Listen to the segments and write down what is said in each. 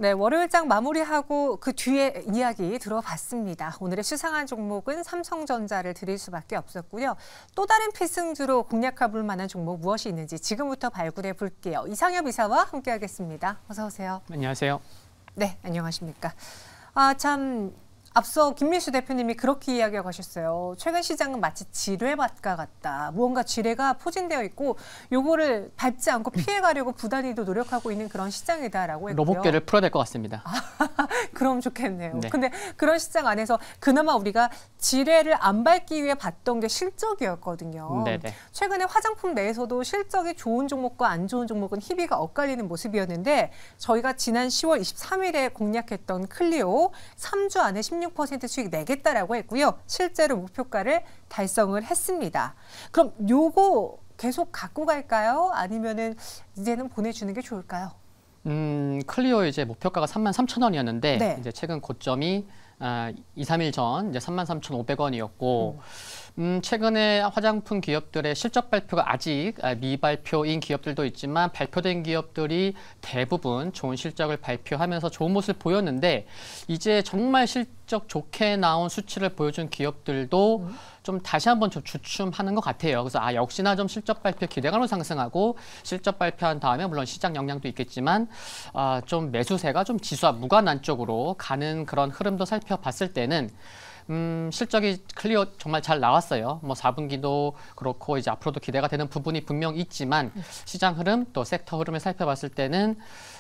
네, 월요일장 마무리하고 그 뒤에 이야기 들어봤습니다. 오늘의 수상한 종목은 삼성전자를 드릴 수밖에 없었고요. 또 다른 필승주로 공략해 볼 만한 종목 무엇이 있는지 지금부터 발굴해 볼게요. 이상엽 이사와 함께하겠습니다. 어서 오세요. 안녕하세요. 네, 안녕하십니까. 앞서 김민수 대표님이 그렇게 이야기하고 하셨어요. 최근 시장은 마치 지뢰밭과 같다. 무언가 지뢰가 포진되어 있고 요거를 밟지 않고 피해가려고 부단히도 노력하고 있는 그런 시장이다라고 했고요. 로봇계를 풀어야 될 것 같습니다. 그럼 좋겠네요. 네. 근데 그런 시장 안에서 그나마 우리가 지뢰를 안 밟기 위해 봤던 게 실적이었거든요. 네네. 최근에 화장품 내에서도 실적이 좋은 종목과 안 좋은 종목은 희비가 엇갈리는 모습이었는데 저희가 지난 10월 23일에 공략했던 클리오 3주 안에 16% 수익 내겠다라고 했고요. 실제로 목표가를 달성을 했습니다. 그럼 요거 계속 갖고 갈까요? 아니면은 이제는 보내주는 게 좋을까요? 클리오 이제 목표가가 33,000원이었는데 네. 이제 최근 고점이 2, 3일 전 이제 33,500원이었고 최근에 화장품 기업들의 실적 발표가 아직 미발표인 기업들도 있지만 발표된 기업들이 대부분 좋은 실적을 발표하면서 좋은 모습을 보였는데 이제 정말 실적 좋게 나온 수치를 보여준 기업들도 좀 다시 한번 좀 주춤하는 것 같아요. 그래서 역시나 좀 실적 발표 기대감으로 상승하고 실적 발표한 다음에 물론 시장 영향도 있겠지만 좀 매수세가 좀 지수와 무관한 쪽으로 가는 그런 흐름도 살펴봤을 때는 실적이 클리오 정말 잘 나왔어요. 뭐 4분기도 그렇고 이제 앞으로도 기대가 되는 부분이 분명 있지만 시장 흐름 또 섹터 흐름을 살펴봤을 때는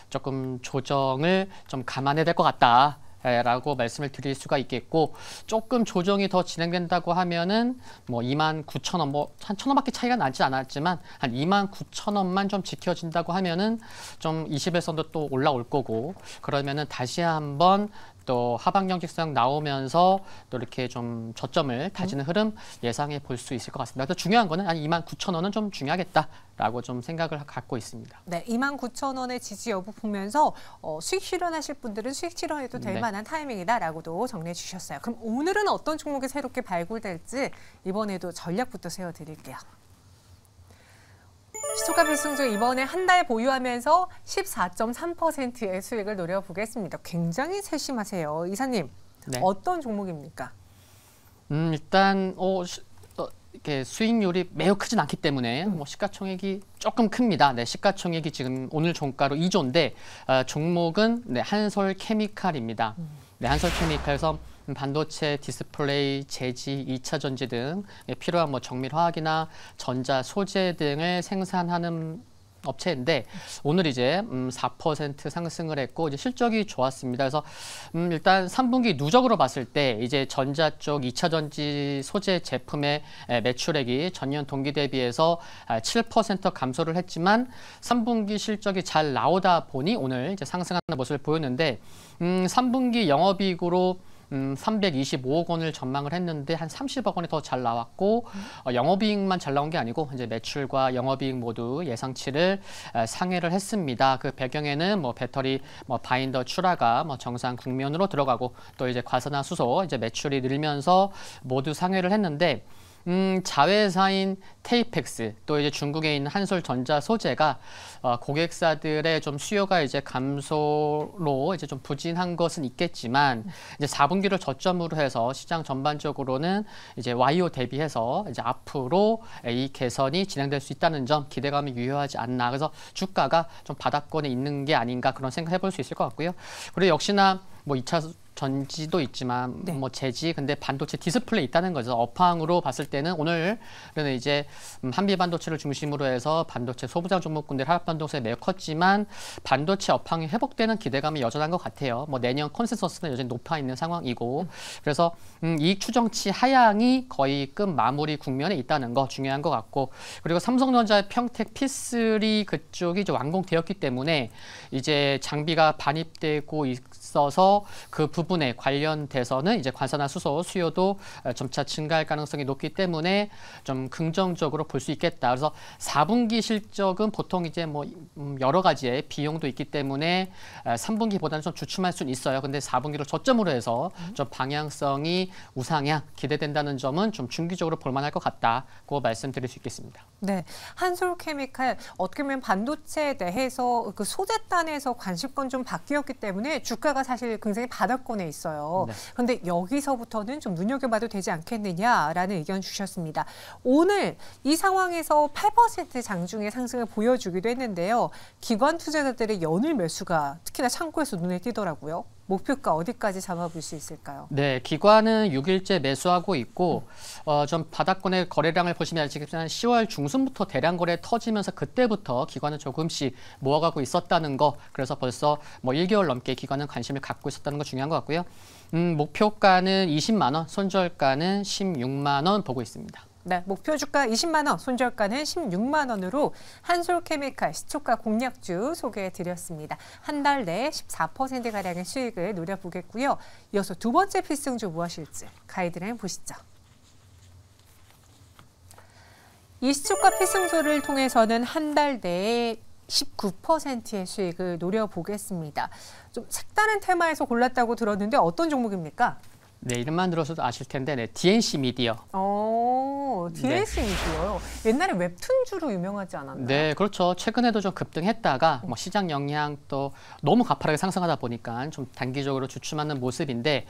조금 조정을 좀 감안해야 될 것 같다. 라고 말씀을 드릴 수가 있겠고 조금 조정이 더 진행된다고 하면은 뭐 29,000원 뭐 한 1,000원밖에 차이가 나지 않았지만 한 29,000원만 좀 지켜진다고 하면은 좀 20일선도 또 올라올 거고 그러면은 다시 한번 또 하방경 직선 나오면서 또 이렇게 좀 저점을 다지는 흐름 예상해 볼 수 있을 것 같습니다. 그래서 중요한 거는 한 29,000원은 좀 중요하겠다라고 좀 생각을 갖고 있습니다. 네, 29,000원의 지지 여부 보면서 수익 실현하실 분들은 수익 실현해도 될 만한 타이밍이다라고도 정리해 주셨어요. 그럼 오늘은 어떤 종목이 새롭게 발굴될지 이번에도 전략부터 세워드릴게요. 시초가 필승주 이번에 한 달 보유하면서 14.3%의 수익을 노려보겠습니다. 굉장히 세심하세요. 이사님, 네. 어떤 종목입니까? 일단 이렇게 수익률이 매우 크진 않기 때문에 뭐 시가총액이 조금 큽니다. 네, 시가총액이 지금 오늘 종가로 2조인데 종목은 한솔케미칼입니다. 네, 한솔케미칼에서 반도체, 디스플레이, 제지, 2차 전지 등 필요한 뭐 정밀 화학이나 전자 소재 등을 생산하는 업체인데 오늘 이제 4% 상승을 했고 이제 실적이 좋았습니다. 그래서 일단 3분기 누적으로 봤을 때 이제 전자 쪽 2차 전지 소재 제품의 매출액이 전년 동기 대비해서 7% 감소를 했지만 3분기 실적이 잘 나오다 보니 오늘 이제 상승하는 모습을 보였는데 3분기 영업이익으로 325억 원을 전망을 했는데 한 30억 원이 더 잘 나왔고 영업이익만 잘 나온 게 아니고 이제 매출과 영업이익 모두 예상치를 상회를 했습니다. 그 배경에는 뭐 배터리 바인더 출하가 정상 국면으로 들어가고 또 이제 과산화수소 이제 매출이 늘면서 모두 상회를 했는데 자회사인 테이펙스 또 이제 중국에 있는 한솔전자 소재가 고객사들의 좀 수요가 이제 감소로 이제 좀 부진한 것은 있겠지만 이제 4분기를 저점으로 해서 시장 전반적으로는 이제 YO 대비해서 이제 앞으로 이 개선이 진행될 수 있다는 점 기대감이 유효하지 않나. 그래서 주가가 좀 바닥권에 있는 게 아닌가 그런 생각 해볼 수 있을 것 같고요. 그리고 역시나 뭐 2차 전지도 있지만 뭐 제지 근데 반도체 디스플레이 있다는 거죠. 업황으로 봤을 때는 오늘은 이제 한미 반도체를 중심으로 해서 반도체 소부장 종목군들 하락 반동성이 매우 컸지만 반도체 업황이 회복되는 기대감이 여전한 것 같아요. 뭐 내년 컨센서스는 여전히 높아 있는 상황이고 그래서 이익 추정치 하향이 거의 끝 마무리 국면에 있다는 거 중요한 것 같고 그리고 삼성전자의 평택 P3 그쪽이 이제 완공되었기 때문에 이제 장비가 반입되고 있어서 그 부분에 관련돼서는 이제 관산화수소 수요도 점차 증가할 가능성이 높기 때문에 좀 긍정적으로 볼 수 있겠다. 그래서 4분기 실적은 보통 이제 뭐 여러 가지의 비용도 있기 때문에 3분기보다는 좀 주춤할 수는 있어요. 근데 4분기를 저점으로 해서 좀 방향성이 우상향 기대된다는 점은 좀 중기적으로 볼만할 것 같다고 말씀드릴 수 있겠습니다. 네, 한솔케미칼 어떻게 보면 반도체에 대해서 그 소재단에서 관심권 좀 바뀌었기 때문에 주가가 사실 굉장히 바닥권에 있어요. 네. 그런데 여기서부터는 좀 눈여겨봐도 되지 않겠느냐라는 의견 주셨습니다. 오늘 이 상황에서 8% 장중의 상승을 보여주기도 했는데요. 기관 투자자들의 연일 매수가 특히나 창고에서 눈에 띄더라고요. 목표가 어디까지 잡아볼 수 있을까요? 네, 기관은 6일째 매수하고 있고 좀 바닥권의 거래량을 보시면 지금 10월 중순부터 대량 거래 터지면서 그때부터 기관은 조금씩 모아가고 있었다는 거. 그래서 벌써 뭐 1개월 넘게 기관은 관심을 갖고 있었다는 거 중요한 것 같고요. 목표가는 20만 원, 손절가는 16만 원 보고 있습니다. 네, 목표 주가 20만 원, 손절가는 16만 원으로 한솔케미칼 시초가 공략주 소개해드렸습니다. 한 달 내에 14%가량의 수익을 노려보겠고요. 이어서 두 번째 필승주 무엇일지 가이드라인 보시죠. 이 시초가 필승주를 통해서는 한 달 내에 19%의 수익을 노려보겠습니다. 좀 색다른 테마에서 골랐다고 들었는데 어떤 종목입니까? 네, 이름만 들어서도 아실 텐데, 네, DNC 미디어. DNC 미디어요. 옛날에 웹툰주로 유명하지 않았나요? 네, 그렇죠. 최근에도 좀 급등했다가 뭐 시장 영향 또 너무 가파르게 상승하다 보니까 좀 단기적으로 주춤하는 모습인데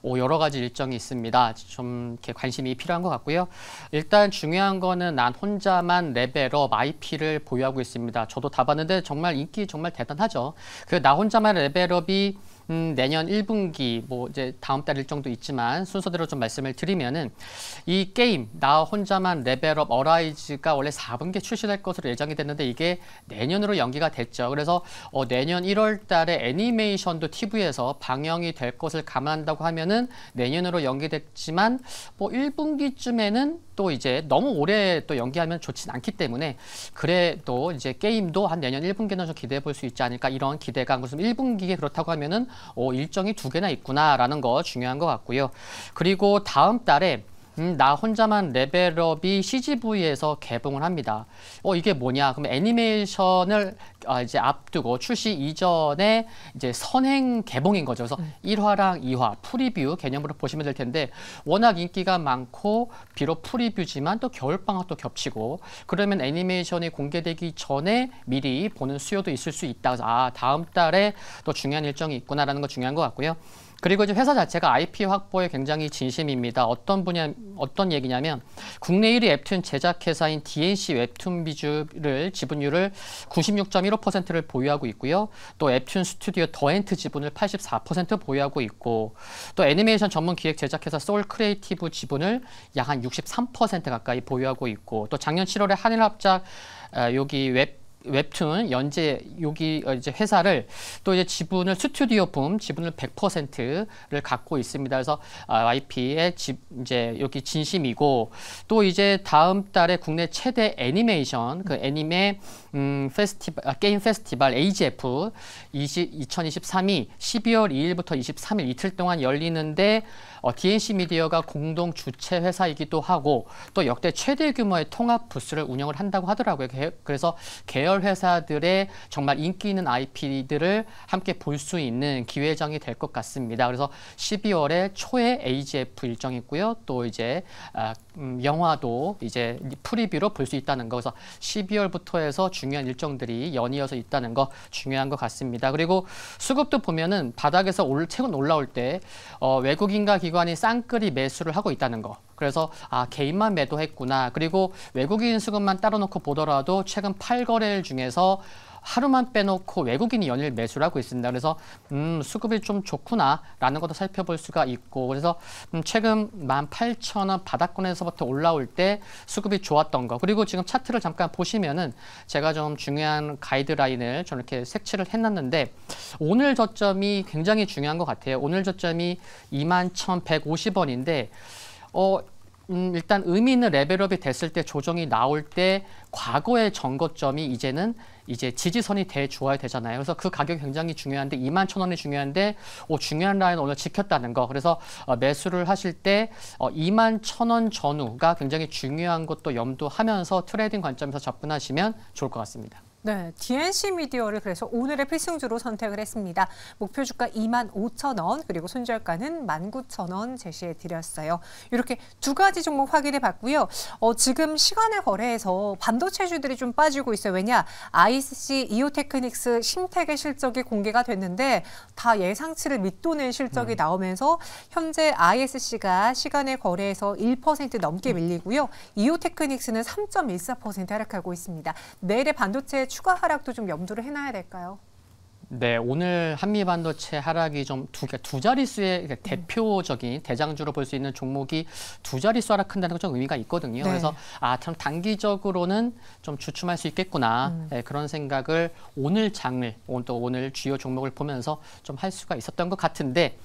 여러 가지 일정이 있습니다. 좀 이렇게 관심이 필요한 것 같고요. 일단 중요한 거는 난 혼자만 레벨업 IP를 보유하고 있습니다. 저도 다 봤는데 정말 인기 정말 대단하죠. 그 나 혼자만 레벨업이 내년 1분기 뭐 이제 다음 달 일정도 있지만 순서대로 좀 말씀을 드리면은 이 게임 나 혼자만 레벨업 어라이즈가 원래 4분기에 출시될 것으로 예정이 됐는데 이게 내년으로 연기가 됐죠. 그래서 내년 1월 달에 애니메이션도 TV에서 방영이 될 것을 감안한다고 하면은 내년으로 연기됐지만 뭐 1분기쯤에는 또 이제 너무 오래 또 연기하면 좋진 않기 때문에 그래도 이제 게임도 한 내년 1분기는 좀 기대해 볼 수 있지 않을까 이런 기대감. 무슨 1분기에 그렇다고 하면은 일정이 2개나 있구나라는 거 중요한 것 같고요. 그리고 다음 달에 나 혼자만 레벨업이 CGV에서 개봉을 합니다. 이게 뭐냐? 그럼 애니메이션을 이제 앞두고 출시 이전에 이제 선행 개봉인 거죠. 그래서 1화랑 2화 프리뷰 개념으로 보시면 될 텐데 워낙 인기가 많고 비록 프리뷰지만 또 겨울방학도 겹치고 그러면 애니메이션이 공개되기 전에 미리 보는 수요도 있을 수 있다. 그래서 다음 달에 또 중요한 일정이 있구나라는 거 중요한 것 같고요. 그리고 이제 회사 자체가 IP 확보에 굉장히 진심입니다. 어떤 얘기냐면 국내 1위 웹툰 제작 회사인 DNC 웹툰 지분율을 96.15%를 보유하고 있고요. 또 웹툰 스튜디오 더엔트 지분을 84% 보유하고 있고 또 애니메이션 전문 기획 제작 회사 소울 크리에이티브 지분을 약 한 63% 가까이 보유하고 있고 또 작년 7월에 한일합작 여기 웹툰 연재 여기 이제 회사를 또 이제 스튜디오품 지분을 100%를 갖고 있습니다. 그래서 IP의 이제 여기 진심이고 또 이제 다음 달에 국내 최대 애니메이션 그 애니메 게임 페스티벌 AGF 2023이 12월 2일부터 23일 이틀 동안 열리는데 DNC 미디어가 공동 주최 회사이기도 하고 또 역대 최대 규모의 통합 부스를 운영을 한다고 하더라고요. 그래서 계열 회사들의 정말 인기 있는 IP들을 함께 볼 수 있는 기회장이 될 것 같습니다. 그래서 12월에 초에 AGF 일정이 있고요. 또 이제 영화도 이제 프리뷰로 볼 수 있다는 거. 그래서 12월부터 해서 중요한 일정들이 연이어서 있다는 거 중요한 것 같습니다. 그리고 수급도 보면은 바닥에서 최근 올라올 때 외국인과 기관이 쌍끌이 매수를 하고 있다는 거. 그래서 개인만 매도했구나. 그리고 외국인 수급만 따로 놓고 보더라도 최근 8거래일 중에서 하루만 빼놓고 외국인이 연일 매수를 하고 있습니다. 그래서 수급이 좀 좋구나라는 것도 살펴볼 수가 있고 그래서 최근 18,000원 바닥권에서부터 올라올 때 수급이 좋았던 거 그리고 지금 차트를 잠깐 보시면은 제가 좀 중요한 가이드라인을 좀 이렇게 색칠을 해놨는데 오늘 저점이 굉장히 중요한 것 같아요. 오늘 저점이 21,150원인데 일단 의미 있는 레벨업이 됐을 때 조정이 나올 때 과거의 전고점이 이제는 지지선이 돼 주어야 되잖아요. 그래서 그 가격이 굉장히 중요한데 21,000원이 중요한데 중요한 라인 오늘 지켰다는 거. 그래서 매수를 하실 때 21,000원 전후가 굉장히 중요한 것도 염두하면서 트레이딩 관점에서 접근하시면 좋을 것 같습니다. 네, DNC 미디어를 그래서 오늘의 필승주로 선택을 했습니다. 목표 주가 25,000원 그리고 손절가는 19,000원 제시해 드렸어요. 이렇게 두 가지 종목 확인해 봤고요. 지금 시간의 거래에서 반도체주들이 좀 빠지고 있어요. 왜냐? ISC, 이오테크닉스, 심텍의 실적이 공개가 됐는데 다 예상치를 밑도는 실적이 나오면서 현재 ISC가 시간의 거래에서 1% 넘게 밀리고요. 이오테크닉스는 3.14% 하락하고 있습니다. 내일의 반도체 추가 하락도 좀 염두를 해놔야 될까요? 네, 오늘 한미 반도체 하락이 좀 두 자릿수의 대표적인 대장주로 볼 수 있는 종목이 두 자릿수 하락한다는 건 좀 의미가 있거든요. 네. 그래서 참 단기적으로는 좀 주춤할 수 있겠구나. 네, 그런 생각을 오늘 장을 또 오늘 주요 종목을 보면서 좀 할 수가 있었던 것 같은데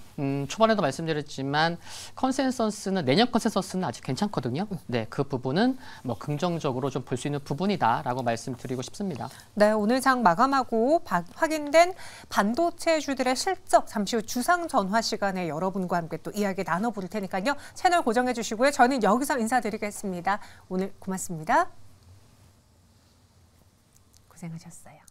초반에도 말씀드렸지만 컨센서스는 내년 컨센서스는 아직 괜찮거든요. 네, 그 부분은 뭐 긍정적으로 좀 볼 수 있는 부분이다라고 말씀드리고 싶습니다. 네, 오늘 장 마감하고 확인된 반도체주들의 실적 잠시 후 주상 전화 시간에 여러분과 함께 또 이야기 나눠볼 테니까요. 채널 고정해 주시고요. 저는 여기서 인사드리겠습니다. 오늘 고맙습니다. 고생하셨어요.